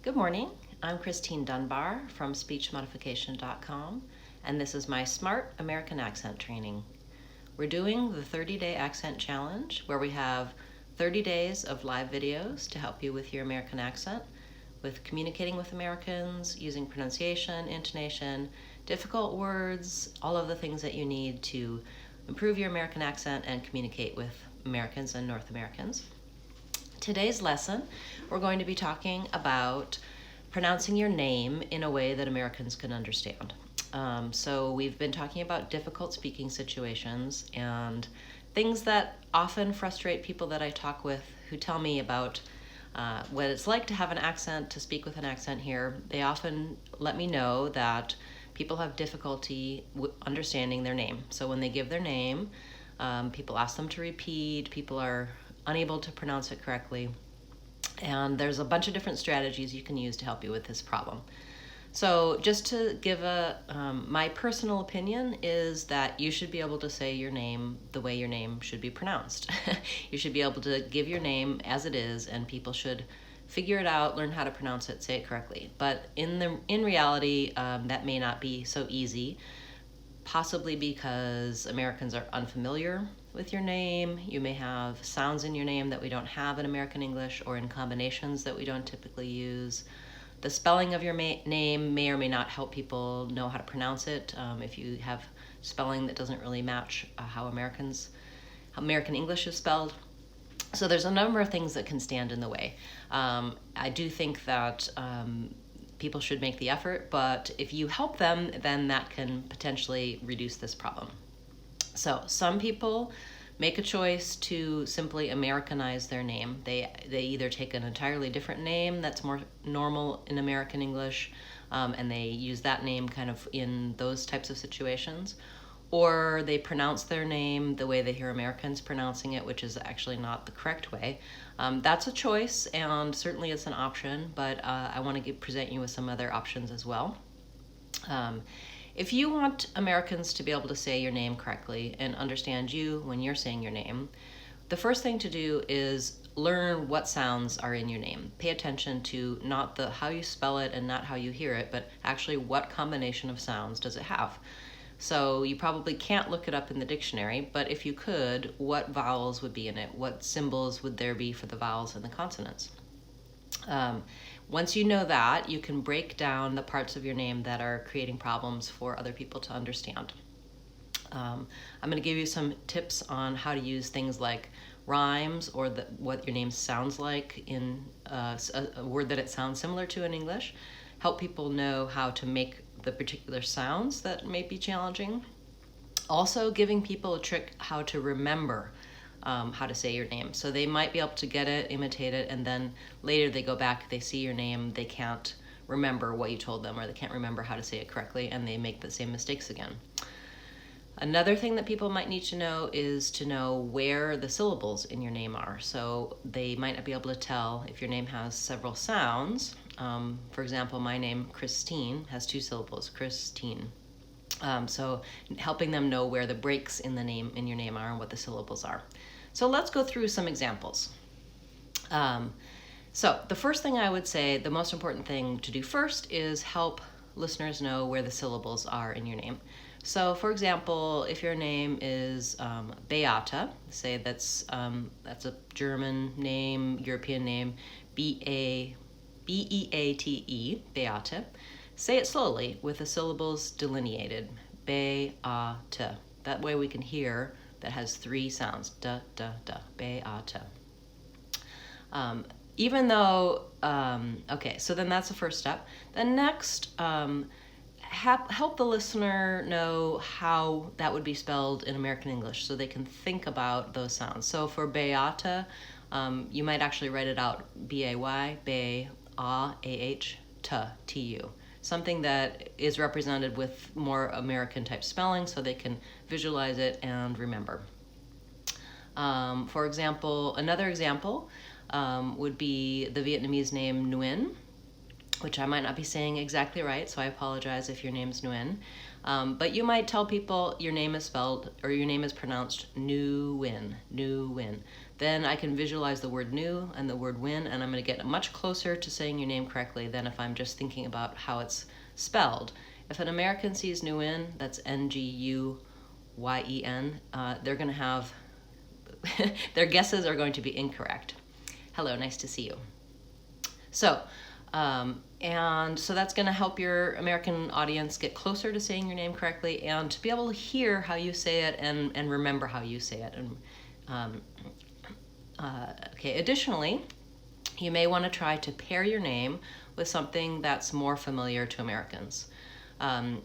Good morning. I'm Christine Dunbar from speechmodification.com, and this is my Smart American Accent training. We're doing the 30-day accent challenge where we have 30 days of live videos to help you with your American accent, with communicating with Americans, using pronunciation, intonation, difficult words, all of the things that you need to improve your American accent and communicate with Americans and North Americans. Today's lesson, we're going to be talking about pronouncing your name in a way that Americans can understand. So we've been talking about difficult speaking situations and things that often frustrate people that I talk with who tell me about what it's like to have an accent, to speak with an accent here. They often let me know that people have difficulty understanding their name. So when they give their name, people ask them to repeat, people are unable to pronounce it correctly. And there's a bunch of different strategies you can use to help you with this problem. So just to give my personal opinion is that you should be able to say your name the way your name should be pronounced. You should be able to give your name as it is, and people should figure it out, learn how to pronounce it, say it correctly. But in reality, that may not be so easy, possibly because Americans are unfamiliar with your name. You may have sounds in your name that we don't have in American English, or in combinations that we don't typically use. The spelling of your name may or may not help people know how to pronounce it. If you have spelling that doesn't really match how American English is spelled. So there's a number of things that can stand in the way. I do think that people should make the effort, but if you help them, then that can potentially reduce this problem. So some people make a choice to simply Americanize their name. They either take an entirely different name that's more normal in American English, and they use that name kind of in those types of situations, or they pronounce their name the way they hear Americans pronouncing it, which is actually not the correct way. That's a choice, and certainly it's an option, but I want to present you with some other options as well. If you want Americans to be able to say your name correctly and understand you when you're saying your name, the first thing to do is learn what sounds are in your name. Pay attention to not how you spell it and not how you hear it, but actually what combination of sounds does it have. So you probably can't look it up in the dictionary, but if you could, what vowels would be in it? What symbols would there be for the vowels and the consonants? Once you know that, you can break down the parts of your name that are creating problems for other people to understand. I'm going to give you some tips on how to use things like rhymes, or what your name sounds like in a word that it sounds similar to in English. Help people know how to make the particular sounds that may be challenging. Also giving people a trick how to remember how to say your name. So they might be able to get it, imitate it, and then later they go back, they see your name, they can't remember what you told them, or they can't remember how to say it correctly, and they make the same mistakes again. Another thing that people might need to know is to know where the syllables in your name are. So they might not be able to tell if your name has several sounds. For example, my name, Christine, has 2 syllables, Christine. So helping them know where the breaks in your name are and what the syllables are. So let's go through some examples. So the first thing I would say, the most important thing to do first, is help listeners know where the syllables are in your name. So for example, if your name is Beata, say that's a German name, European name, Beate, Beate, say it slowly with the syllables delineated, Beata. That way we can hear that has 3 sounds, da, da, da, Beata. Even though, okay, so then that's the first step. Then next, help the listener know how that would be spelled in American English, so they can think about those sounds. So for Beata, you might actually write it out, B-A-Y, B-A-A-H, T-U. Something that is represented with more American type spelling, so they can visualize it and remember. For example, another example would be the Vietnamese name Nguyen, which I might not be saying exactly right, so I apologize if your name's Nguyen. But you might tell people your name is spelled, or your name is pronounced Nguyen, Nguyen. then I can visualize the word new and the word win, and I'm going to get much closer to saying your name correctly than if I'm just thinking about how it's spelled. If an American sees Nguyen, that's Nguyen, they're going to have, their guesses are going to be incorrect. Hello, nice to see you. So, and so that's going to help your American audience get closer to saying your name correctly and to be able to hear how you say it and remember how you say it. And okay. Additionally, you may want to try to pair your name with something that's more familiar to Americans.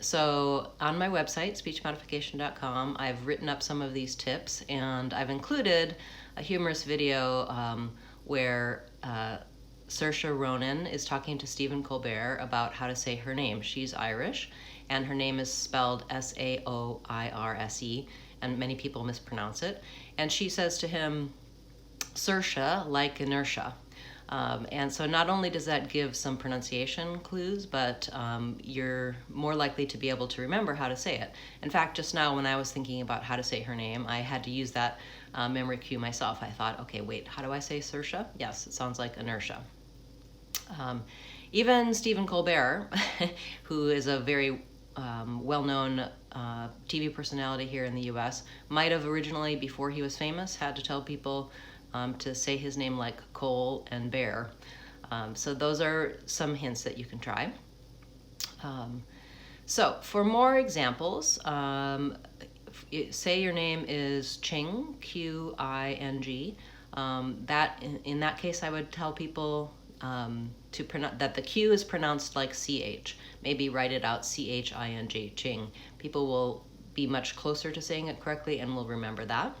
So on my website, speechmodification.com, I've written up some of these tips, and I've included a humorous video where Saoirse Ronan is talking to Stephen Colbert about how to say her name. She's Irish, and her name is spelled Saoirse, and many people mispronounce it. And she says to him, Saoirse, like inertia. And so not only does that give some pronunciation clues, but you're more likely to be able to remember how to say it. In fact, just now when I was thinking about how to say her name, I had to use that memory cue myself. I thought, okay, wait, how do I say Saoirse? Yes, it sounds like inertia. Even Stephen Colbert, who is a very well-known TV personality here in the US, might have originally, before he was famous, had to tell people to say his name like Cole and Bear. So those are some hints that you can try. So for more examples, say your name is Qing, Qing. In that case, I would tell people that the Q is pronounced like CH. Maybe write it out Ching, Qing. People will be much closer to saying it correctly and will remember that.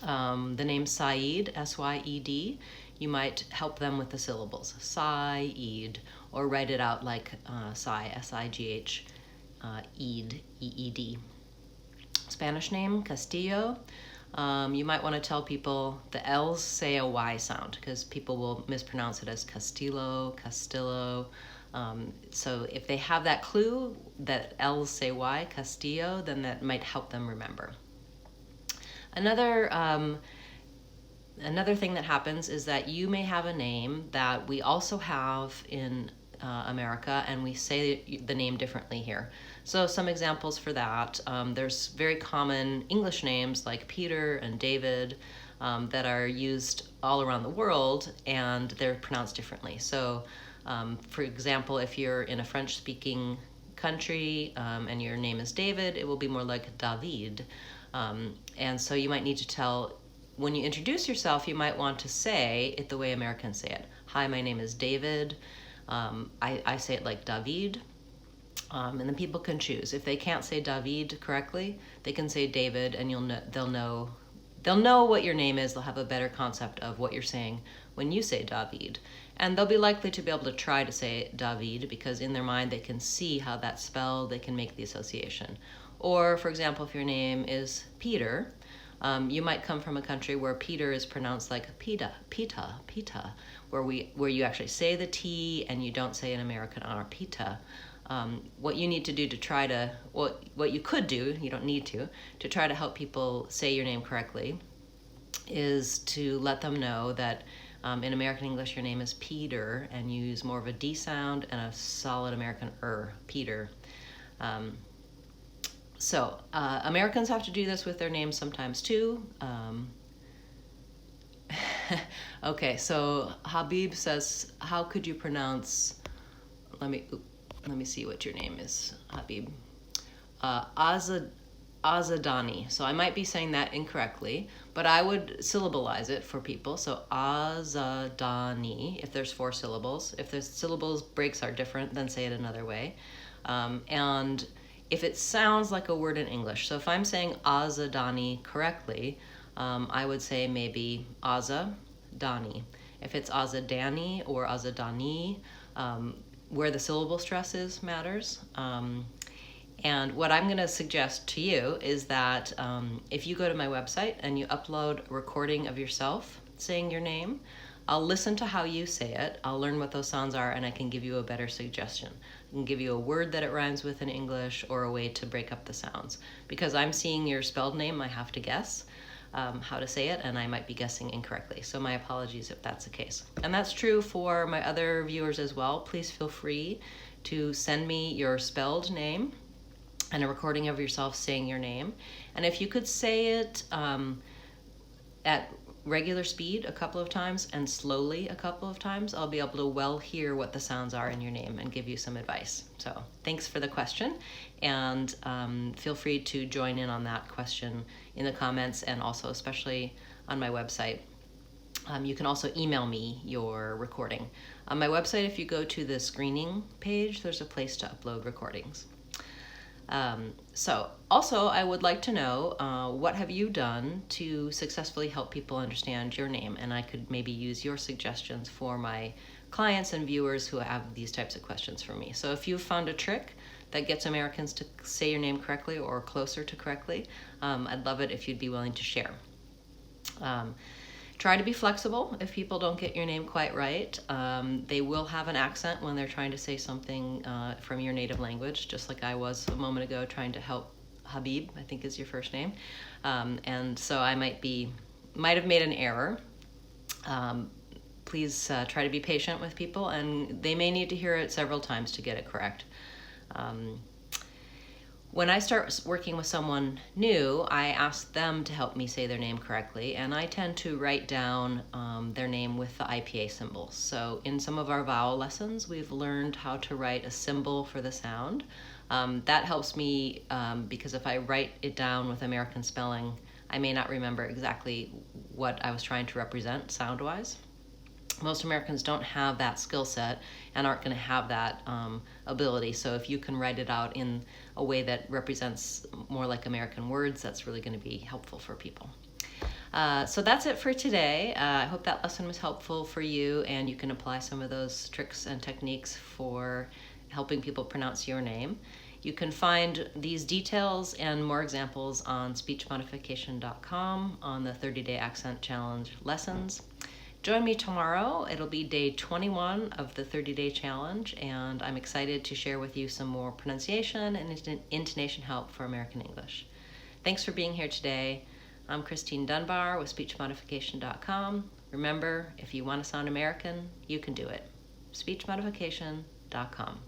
The name Saeed, S-Y-E-D, you might help them with the syllables. Saeed, or write it out like S-I-G-H, Eid, E-E-D. Spanish name, Castillo. You might want to tell people the L's say a Y sound because people will mispronounce it as Castillo, Castillo. So if they have that clue that L's say Y, Castillo, then that might help them remember. Another thing that happens is that you may have a name that we also have in America, and we say the name differently here. So some examples for that, there's very common English names like Peter and David that are used all around the world, and they're pronounced differently. So for example, if you're in a French-speaking country and your name is David, it will be more like David. And so you might need to tell, when you introduce yourself, you might want to say it the way Americans say it. Hi, my name is David. I say it like David. And then people can choose. If they can't say David correctly, they can say David, and they'll know what your name is. They'll have a better concept of what you're saying when you say David. And they'll be likely to be able to try to say David because in their mind they can see how that's spelled, they can make the association. Or, for example, if your name is Peter, you might come from a country where Peter is pronounced like pita, where you actually say the T and you don't say an American R, pita. What you need to do to try to, what you could do, you don't need to try to help people say your name correctly is to let them know that in American English your name is Peter, and you use more of a D sound and a solid American Peter. So Americans have to do this with their names sometimes too. Okay, so Habib says, how could you pronounce, let me see what your name is, Habib. Azadani. So I might be saying that incorrectly, but I would syllableize it for people. So Azadani, if there's 4 syllables. If the syllables breaks are different, then say it another way. And if it sounds like a word in English, so if I'm saying Azadani correctly, I would say maybe Azadani. If it's Azadani or Azadani, where the syllable stress matters. And what I'm going to suggest to you is that if you go to my website and you upload a recording of yourself saying your name, I'll listen to how you say it, I'll learn what those sounds are, and I can give you a better suggestion. I can give you a word that it rhymes with in English or a way to break up the sounds. Because I'm seeing your spelled name, I have to guess. how to say it, and I might be guessing incorrectly. So my apologies if that's the case. And that's true for my other viewers as well. Please feel free to send me your spelled name and a recording of yourself saying your name. And if you could say it at regular speed a couple of times and slowly a couple of times, I'll be able to well hear what the sounds are in your name and give you some advice. So thanks for the question, and feel free to join in on that question in the comments, and also especially on my website. You can also email me your recording. On my website, if you go to the screening page, there's a place to upload recordings. So also I would like to know, what have you done to successfully help people understand your name? And I could maybe use your suggestions for my clients and viewers who have these types of questions for me. So if you've found a trick that gets Americans to say your name correctly or closer to correctly, I'd love it if you'd be willing to share. Try to be flexible if people don't get your name quite right. They will have an accent when they're trying to say something from your native language, just like I was a moment ago trying to help Habib, I think is your first name. And so I might have made an error. Please try to be patient with people, and they may need to hear it several times to get it correct. When I start working with someone new, I ask them to help me say their name correctly, and I tend to write down their name with the IPA symbols. So in some of our vowel lessons, we've learned how to write a symbol for the sound. That helps me because if I write it down with American spelling, I may not remember exactly what I was trying to represent sound-wise. Most Americans don't have that skill set and aren't going to have that ability. So if you can write it out in a way that represents more like American words, that's really going to be helpful for people. So that's it for today. I hope that lesson was helpful for you, and you can apply some of those tricks and techniques for helping people pronounce your name. You can find these details and more examples on speechmodification.com on the 30-day accent challenge lessons. Join me tomorrow. It'll be day 21 of the 30-day challenge, and I'm excited to share with you some more pronunciation and intonation help for American English. Thanks for being here today. I'm Christine Dunbar with speechmodification.com. Remember, if you want to sound American, you can do it. speechmodification.com.